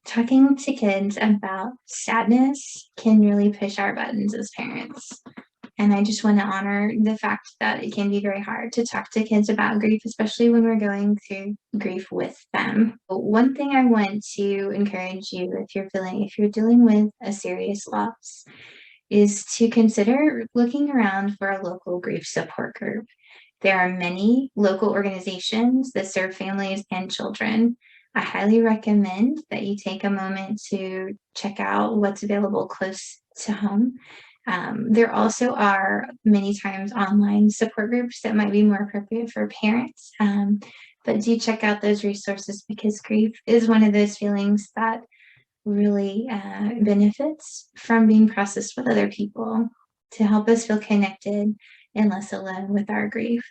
Talking to kids about sadness can really push our buttons as parents. And I just want to honor the fact that it can be very hard to talk to kids about grief, especially when we're going through grief with them. One thing I want to encourage you if you're dealing with a serious loss, is to consider looking around for a local grief support group. There are many local organizations that serve families and children. I highly recommend that you take a moment to check out what's available close to home. There also are many times online support groups that might be more appropriate for parents. But do check out those resources because grief is one of those feelings that really benefits from being processed with other people to help us feel connected and less alone with our grief.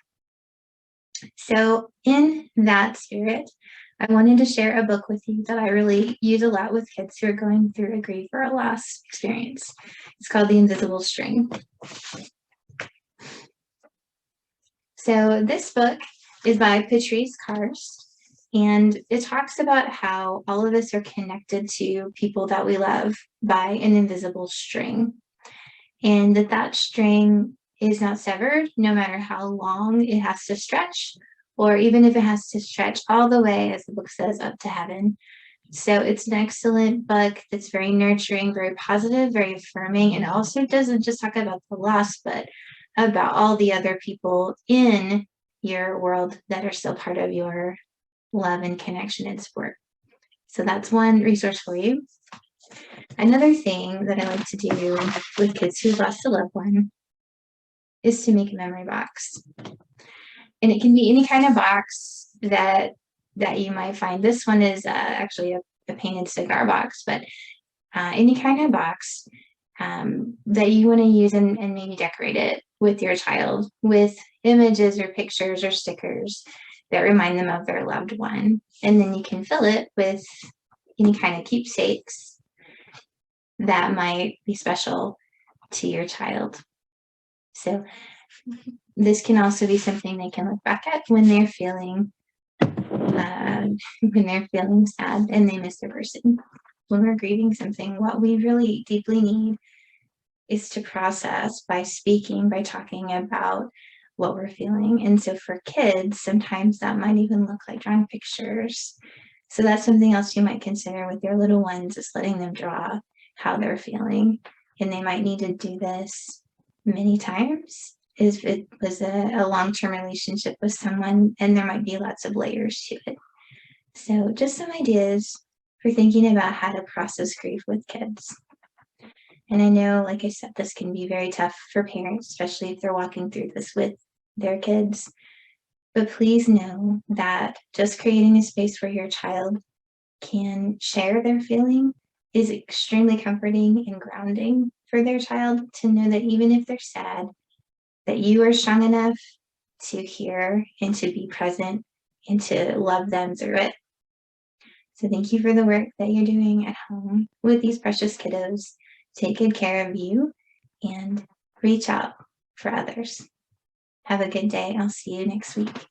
So, in that spirit, I wanted to share a book with you that I really use a lot with kids who are going through a grief or a loss experience. It's called The Invisible String. So, this book is by Patrice Karst, and it talks about how all of us are connected to people that we love by an invisible string, and that string is not severed no matter how long it has to stretch, or even if it has to stretch all the way, as the book says, up to heaven. So it's an excellent book that's very nurturing, very positive, very affirming, and also doesn't just talk about the loss, but about all the other people in your world that are still part of your love and connection and support. So that's one resource for you. Another thing that I like to do with kids who lost a loved one is to make a memory box. And it can be any kind of box that you might find. This one is actually a painted cigar box, but any kind of box that you want to use and maybe decorate it with your child with images or pictures or stickers that remind them of their loved one. And then you can fill it with any kind of keepsakes that might be special to your child. So this can also be something they can look back at when they're feeling sad and they miss their person. When we're grieving something, what we really deeply need is to process by speaking, by talking about what we're feeling. And so for kids, sometimes that might even look like drawing pictures. So that's something else you might consider with your little ones, is letting them draw how they're feeling. And they might need to do this many times if it was a long-term relationship with someone, and there might be lots of layers to it. So just some ideas for thinking about how to process grief with kids. And I know, like I said, this can be very tough for parents, especially if they're walking through this with their kids. But please know that just creating a space where your child can share their feeling is extremely comforting and grounding for their child to know that even if they're sad, that you are strong enough to hear and to be present and to love them through it. So thank you for the work that you're doing at home with these precious kiddos. Take good care of you and reach out for others. Have a good day. I'll see you next week.